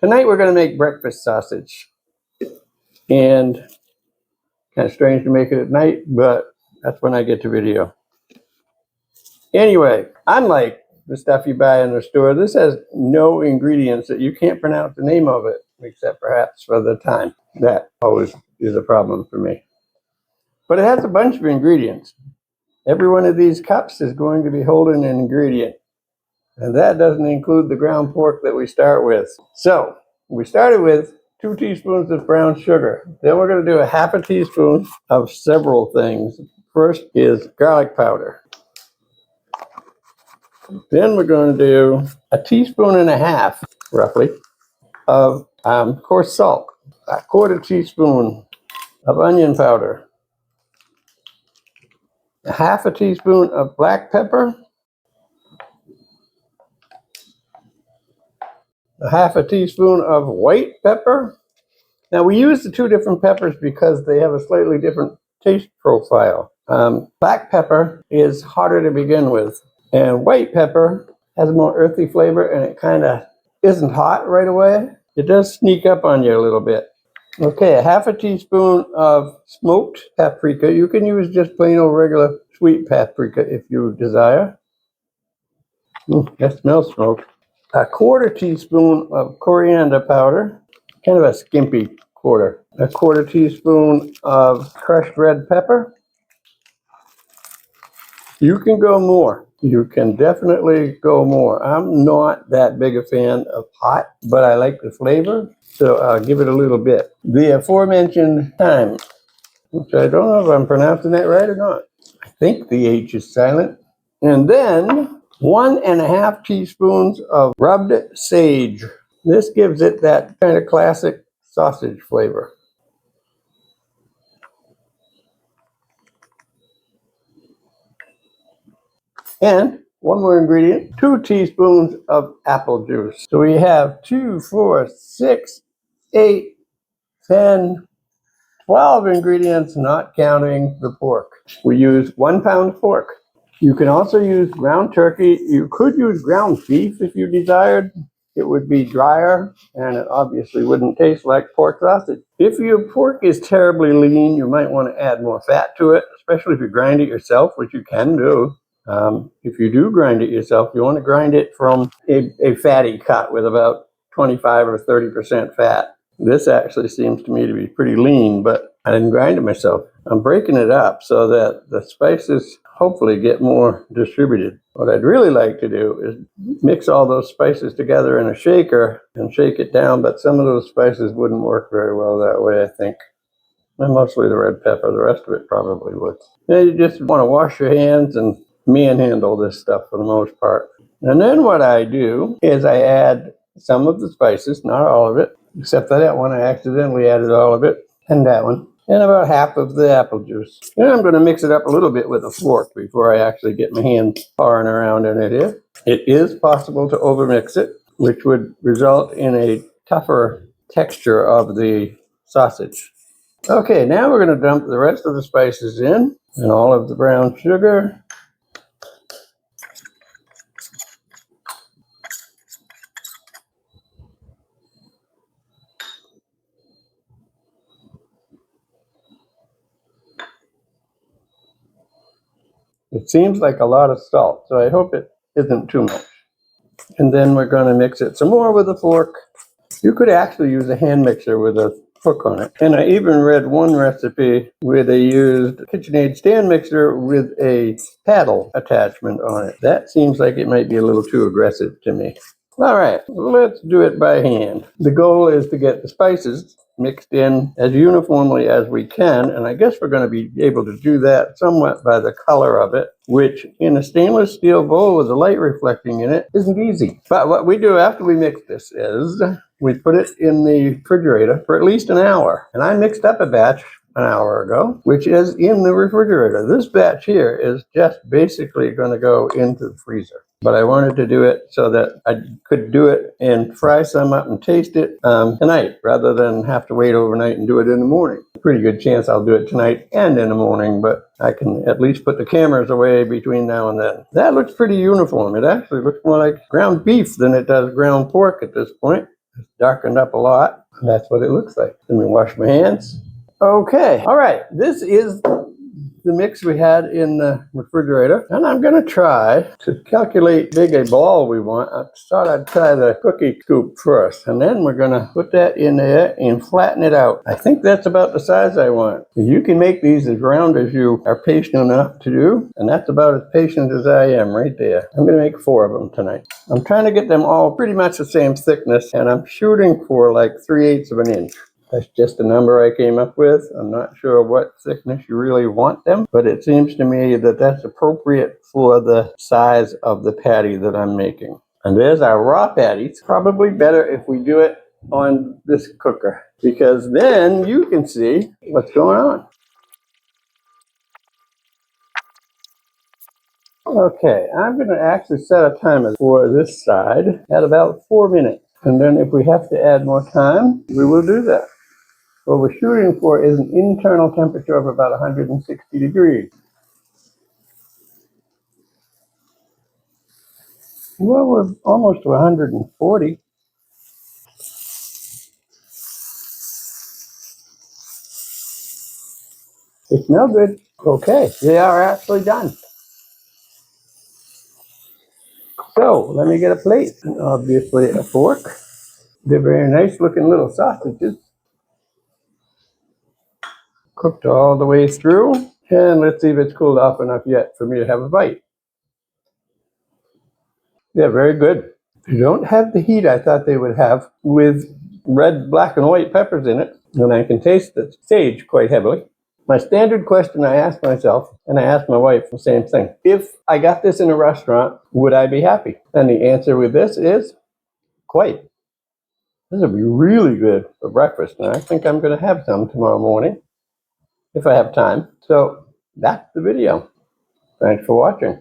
Tonight we're going to make breakfast sausage. And kind of strange to make it at night, but that's when I get to video. Anyway, unlike the stuff you buy in the store, this has no ingredients that you can't pronounce the name of it, except perhaps for the time. That always is a problem for me. But it has a bunch of ingredients. Every one of these cups is going to be holding an ingredient. And that doesn't include the ground pork that we start with. So, we started with 2 teaspoons of brown sugar. Then we're going to do a half a teaspoon of several things. First is garlic powder. Then we're going to do a teaspoon and a half, roughly, of coarse salt. A quarter teaspoon of onion powder. A half a teaspoon of black pepper. A half a teaspoon of white pepper. Now we use the 2 different peppers because they have a slightly different taste profile. Black pepper is harder to begin with, and white pepper has a more earthy flavor, and it kind of isn't hot right away. It does sneak up on you a little bit. Okay, a half a teaspoon of smoked paprika. You can use just plain old regular sweet paprika if you desire. That smells smoked. A quarter teaspoon of coriander powder, kind of a skimpy quarter. A quarter teaspoon of crushed red pepper. You can go more. You can definitely go more. I'm not that big a fan of hot, but I like the flavor, so I'll give it a little bit. The aforementioned thyme, which I don't know if I'm pronouncing that right or not. I think the H is silent. And then 1.5 teaspoons of rubbed sage. This gives it that kind of classic sausage flavor. And one more ingredient, 2 teaspoons of apple juice. So we have 2, 4, 6, 8, 10, 12 ingredients, not counting the pork. We use 1 pound pork. You can also use ground turkey. You could use ground beef if you desired. It would be drier, and it obviously wouldn't taste like pork sausage. If your pork is terribly lean, you might want to add more fat to it, especially if you grind it yourself, which you can do. If you do grind it yourself, you want to grind it from a fatty cut with about 25 or 30% fat. This actually seems to me to be pretty lean, but I didn't grind it myself. I'm breaking it up so that the spices hopefully get more distributed. What I'd really like to do is mix all those spices together in a shaker and shake it down, but some of those spices wouldn't work very well that way, I think. And mostly the red pepper, the rest of it probably would. Then you just want to wash your hands and manhandle this stuff for the most part. And then what I do is I add some of the spices, not all of it, except for that one I accidentally added all of it, and that one, and about half of the apple juice. And I'm going to mix it up a little bit with a fork before I actually get my hand pawing around in it here. It is possible to overmix it, which would result in a tougher texture of the sausage. Okay, now we're going to dump the rest of the spices in, and all of the brown sugar. It seems like a lot of salt, so I hope it isn't too much. And then we're going to mix it some more with a fork. You could actually use a hand mixer with a hook on it. And I even read one recipe where they used a KitchenAid stand mixer with a paddle attachment on it. That seems like it might be a little too aggressive to me. All right, let's do it by hand. The goal is to get the spices mixed in as uniformly as we can, and I guess we're going to be able to do that somewhat by the color of it, which in a stainless steel bowl with the light reflecting in it isn't easy. But what we do after we mix this is we put it in the refrigerator for at least an hour. And I mixed up a batch an hour ago, which is in the refrigerator. This batch here is just basically going to go into the freezer. But I wanted to do it so that I could do it and fry some up and taste it tonight, rather than have to wait overnight and do it in the morning. Pretty good chance I'll do it tonight and in the morning, but I can at least put the cameras away between now and then. That looks pretty uniform. It actually looks more like ground beef than it does ground pork at this point. It's darkened up a lot. That's what it looks like. Let me wash my hands. Okay, all right. This is the mix we had in the refrigerator, and I'm going to try to calculate how big a ball we want. I thought I'd try the cookie scoop first, and then we're going to put that in there and flatten it out. I think that's about the size I want. You can make these as round as you are patient enough to do, and that's about as patient as I am right there. I'm going to make 4 of them tonight. I'm trying to get them all pretty much the same thickness, and I'm shooting for like 3/8 of an inch. That's just the number I came up with. I'm not sure what thickness you really want them, but it seems to me that that's appropriate for the size of the patty that I'm making. And there's our raw patties. Probably better if we do it on this cooker, because then you can see what's going on. Okay, I'm going to actually set a timer for this side at about 4 minutes. And then if we have to add more time, we will do that. What we're shooting for is an internal temperature of about 160 degrees. Well, we're almost to 140. They smell good. Okay, they are actually done. So let me get a plate and obviously a fork. They're very nice looking little sausages. Cooked all the way through. And let's see if it's cooled off enough yet for me to have a bite. They're very good. They don't have the heat I thought they would have with red, black, and white peppers in it. And I can taste the sage quite heavily. My standard question I ask myself, and I ask my wife the same thing. If I got this in a restaurant, would I be happy? And the answer with this is quite. This would be really good for breakfast, and I think I'm going to have some tomorrow morning if I have time. So that's the video. Thanks for watching.